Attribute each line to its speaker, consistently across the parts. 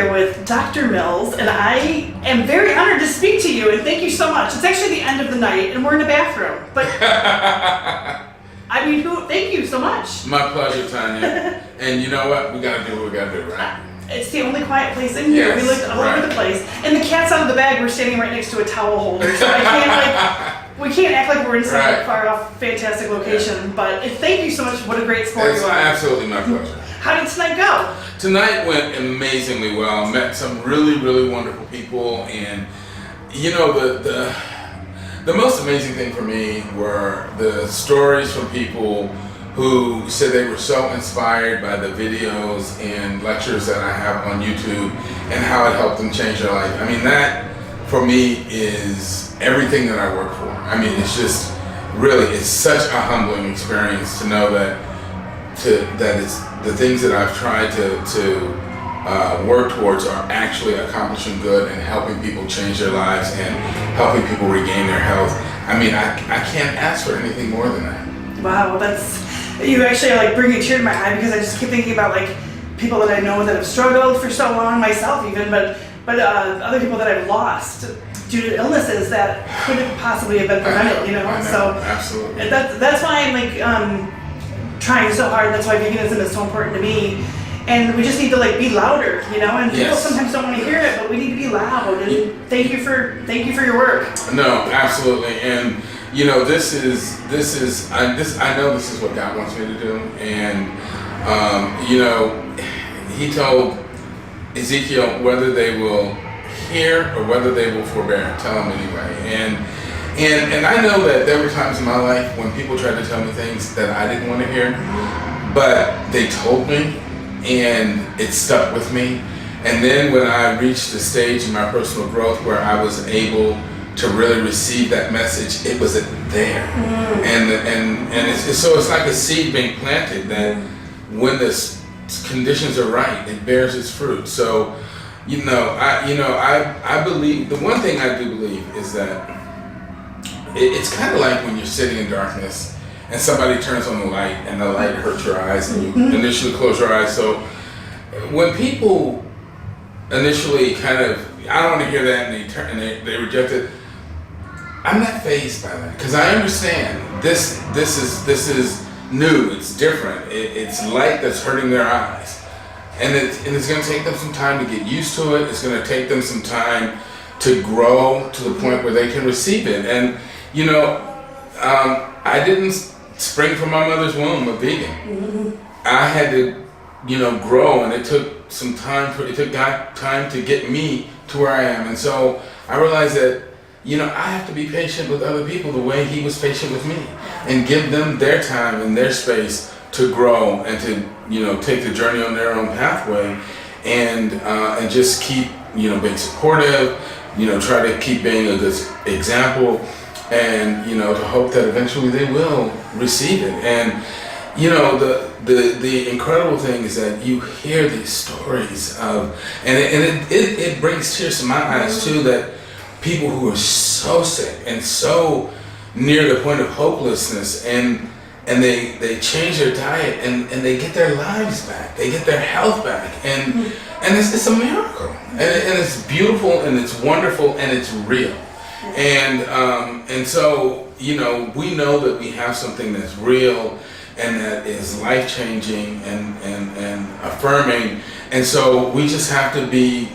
Speaker 1: here with Dr. Mills, and I am very honored to speak to you, and thank you so much. It's actually the end of the night, and we're in a bathroom, but I mean, thank you so much.
Speaker 2: My pleasure, Tanya. And you know what? We gotta do what we gotta do, right?
Speaker 1: It's the only quiet place in here.
Speaker 2: Yes,
Speaker 1: we looked all over the place, and the cat's out of the bag. We're standing right next to a towel holder, so I can't we can't act like we're in some far off, fantastic location. But thank you so much. What a great sport you are.
Speaker 2: Absolutely my pleasure.
Speaker 1: How did tonight go?
Speaker 2: Tonight went amazingly well. Met some really, really wonderful people, and you know the most amazing thing for me were the stories from people who said they were so inspired by the videos and lectures that I have on YouTube and how it helped them change their life. I mean, that for me is everything that I work for. I mean, it's just really, it's such a humbling experience to know that it's the things that I've tried to work towards are actually accomplishing good and helping people change their lives and helping people regain their health. I mean, I can't ask for anything more than that.
Speaker 1: Wow, you actually like bring a tear to my eye, because I just keep thinking about like people that I know that have struggled for so long, myself even, but other people that I've lost due to illnesses that couldn't possibly have been prevented, you know?
Speaker 2: I know,
Speaker 1: so
Speaker 2: absolutely.
Speaker 1: That's why I'm like trying so hard. That's why veganism is so important to me. And we just need to like be louder, you know. And people sometimes don't want to hear it, but we need to be loud. And thank you for your work.
Speaker 2: No, absolutely. And you know, this is I know this is what God wants me to do. And you know, He told Ezekiel whether they will hear or whether they will forbear. Tell them anyway. And I know that there were times in my life when people tried to tell me things that I didn't want to hear, but they told me, and it stuck with me. And then when I reached the stage in my personal growth where I was able to really receive that message, it was there. And it's like a seed being planted that when the conditions are right, it bears its fruit. So, I believe, the one thing I do believe is that it's kind of like when you're sitting in darkness and somebody turns on the light and the light hurts your eyes and you initially close your eyes. So when people initially kind of, I don't want to hear that, and they reject it, I'm not fazed by that, because I understand this is new, it's different, it's light that's hurting their eyes, and it's going to take them some time to get used to it. It's going to take them some time to grow to the point where they can receive it. And you know, I didn't spring from my mother's womb a vegan. I had to, grow, and it took some time. It took God time to get me to where I am. And so I realized that, I have to be patient with other people the way He was patient with me, and give them their time and their space to grow and to, take the journey on their own pathway, and just keep, being supportive, try to keep being a good example, and to hope that eventually they will receive it. And the incredible thing is that you hear these stories of, and it brings tears to my eyes too, that people who are so sick and so near the point of hopelessness, and they change their diet, and they get their lives back, they get their health back, and it's a miracle, and it's beautiful, and it's wonderful, and it's real. And so, we know that we have something that's real and that is life-changing and affirming. And so we just have to be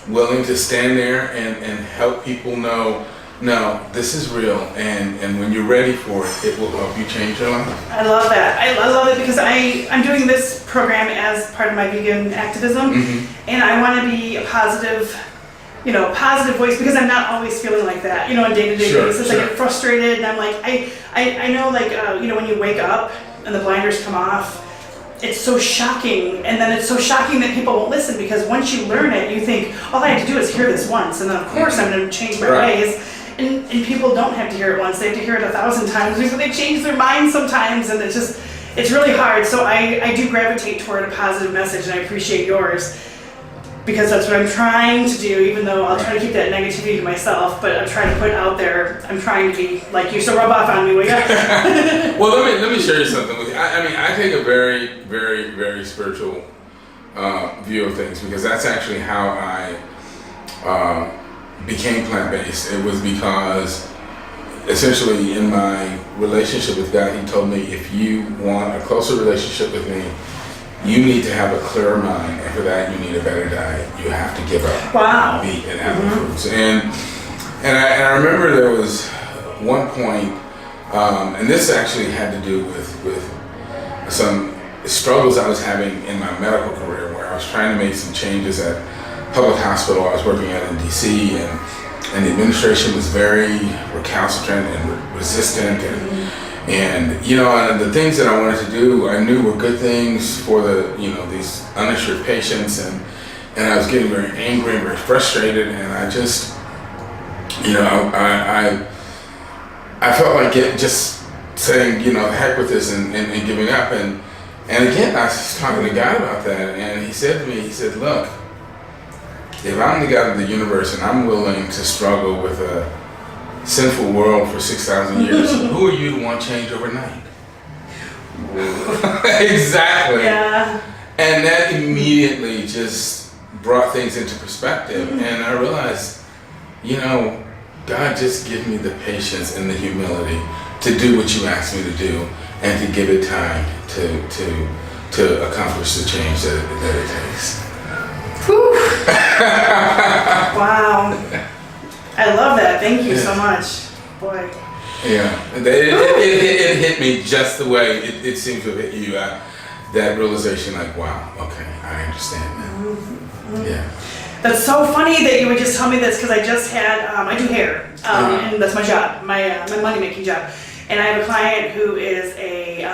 Speaker 2: willing to stand there and help people know, no, this is real, and when you're ready for it, it will help you change your life.
Speaker 1: I love that. I love it, because I'm doing this program as part of my vegan activism, and I want to be a positive voice, because I'm not always feeling like that, on a day-to-day basis. I get frustrated, and I'm like, I know, like, when you wake up and the blinders come off, it's so shocking, and then it's so shocking that people won't listen, because once you learn it, you think, all I have to do is hear this once, and then of course I'm going to change my ways. And people don't have to hear it once, they have to hear it 1,000 times, because they change their minds sometimes, and it's really hard. So I do gravitate toward a positive message, and I appreciate yours, because that's what I'm trying to do, even though I'll try to keep that negativity to myself, but I'm trying to put out there, I'm trying to be like you, so rub off on me, will you?
Speaker 2: Well, let me share you something with you. I mean, I take a very, very, very spiritual view of things, because that's actually how I became plant-based. It was because essentially in my relationship with God, he told me, if you want a closer relationship with me, you need to have a clearer mind, and for that you need a better diet. You have to give up meat and animal foods. And I remember there was one point, and this actually had to do with some struggles I was having in my medical career, where I was trying to make some changes at public hospital I was working at in DC, and the administration was very recalcitrant and resistant, and the things that I wanted to do I knew were good things for these uninsured patients, and I was getting very angry and very frustrated, and I just I felt like just saying heck with this and giving up, and again I was talking to God about that, and he said to me, he said, look, if I'm the God of the universe and I'm willing to struggle with a sinful world for 6,000 years, who are you to want change overnight? Exactly. Yeah. And that immediately just brought things into perspective, and I realized, God, just give me the patience and the humility to do what you asked me to do, and to give it time to accomplish the change that it takes.
Speaker 1: Wow. I love that. Thank you so much. Boy.
Speaker 2: Yeah. It hit me just the way it seemed to hit you. That realization, like, wow, okay, I understand now. Yeah.
Speaker 1: That's so funny that you would just tell me this, because I just had, I do hair, and that's my job, my money-making job. And I have a client who is a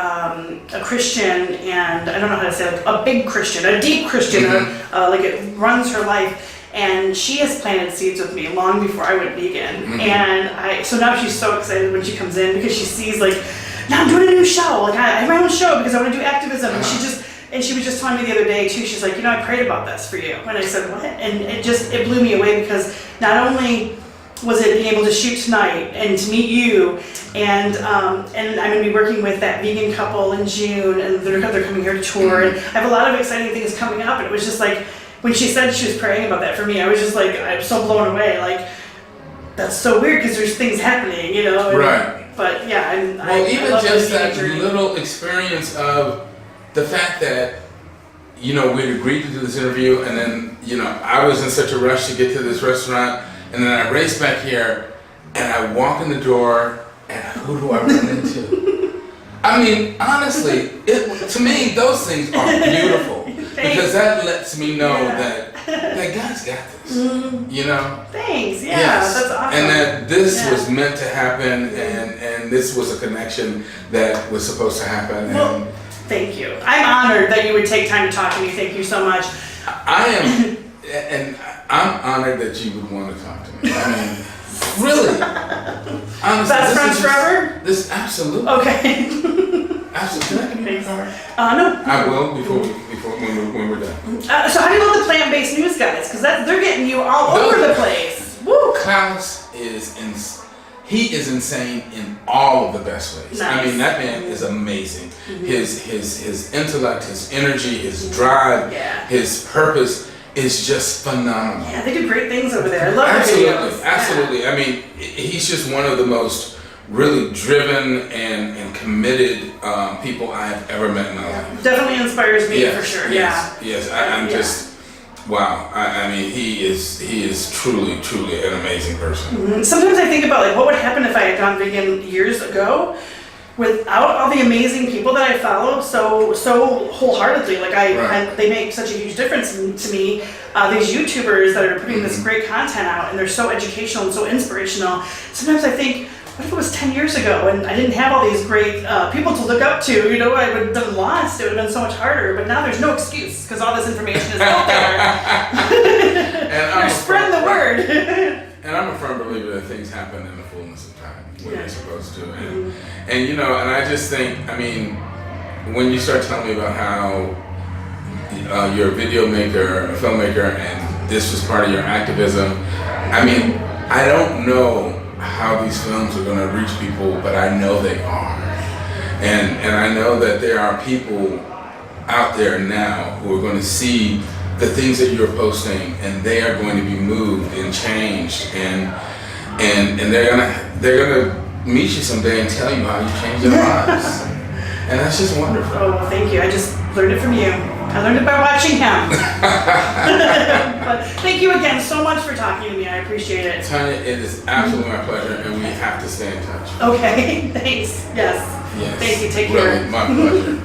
Speaker 1: Christian, and I don't know how to say it, a big Christian, a deep Christian, like it runs her life. And she has planted seeds with me long before I went vegan. And so now she's so excited when she comes in, because she sees, like, now I'm doing a new show. Like, I have my own show because I want to do activism. And she was just telling me the other day too, she's like, I prayed about this for you. And I said, what? And it blew me away, because not only was it being able to shoot tonight and to meet you, and I'm going to be working with that vegan couple in June, and they're coming here to tour, and I have a lot of exciting things coming up, and it was just like, when she said she was praying about that for me, I was just like, I'm so blown away. Like, that's so weird, because there's things happening,
Speaker 2: Right.
Speaker 1: But yeah,
Speaker 2: even just that little experience of the fact that, we'd agreed to do this interview, and then, I was in such a rush to get to this restaurant, and then I race back here, and I walk in the door, and who do I run into? I mean, honestly, to me, those things are beautiful. Because that lets me know that God's got this,
Speaker 1: Thanks, yes. That's awesome.
Speaker 2: And that this was meant to happen, and this was a connection that was supposed to happen.
Speaker 1: Well, thank you. I'm honored that you would take time to talk to me. Thank you so much.
Speaker 2: I am, and I'm honored that you would want to talk to me. I mean, really. Honestly,
Speaker 1: best friends forever?
Speaker 2: This, absolutely.
Speaker 1: Okay.
Speaker 2: Absolutely. Can I give you a card?
Speaker 1: No.
Speaker 2: I will when we're done.
Speaker 1: So how do you love the plant-based news guys? Because they're getting you all over the place. Woo!
Speaker 2: Klaus is insane in all of the best ways.
Speaker 1: Nice.
Speaker 2: I mean, that man is amazing. His intellect, his energy, his drive, his purpose is just phenomenal.
Speaker 1: Yeah, they do great things over there. I love their videos.
Speaker 2: Absolutely.
Speaker 1: Yeah.
Speaker 2: I mean, he's just one of the most really driven and committed people I have ever met in my life.
Speaker 1: Definitely inspires me for sure.
Speaker 2: Yes. I'm just wow. I mean, he is truly an amazing person.
Speaker 1: Sometimes I think about, like, what would happen if I had gone vegan years ago without all the amazing people that I follow so wholeheartedly. Like they make such a huge difference to me. These YouTubers that are putting this great content out, and they're so educational and so inspirational. Sometimes I think, what if it was 10 years ago and I didn't have all these great people to look up to? I would have been lost. It would have been so much harder. But now there's no excuse, because all this information is out there. And you're spreading the word.
Speaker 2: And I'm a firm believer that things happen in the fullness of time when they're supposed to. And and I just think, I mean, when you start telling me about how you're a video maker, a filmmaker, and this was part of your activism, I mean, I don't know how these films are going to reach people, but I know they are. And I know that there are people out there now who are going to see the things that you're posting, and they are going to be moved and changed, and they're gonna meet you someday and tell you how you changed their lives. And that's just wonderful.
Speaker 1: Oh, well, thank you. I just learned it from you. I learned it by watching him. But thank you again so much for talking to me. I appreciate it.
Speaker 2: Tanya, it is absolutely my pleasure, and we have to stay in touch.
Speaker 1: Okay, thanks. Yes.
Speaker 2: Yes.
Speaker 1: Thank you. Take
Speaker 2: Really,
Speaker 1: care.
Speaker 2: my pleasure.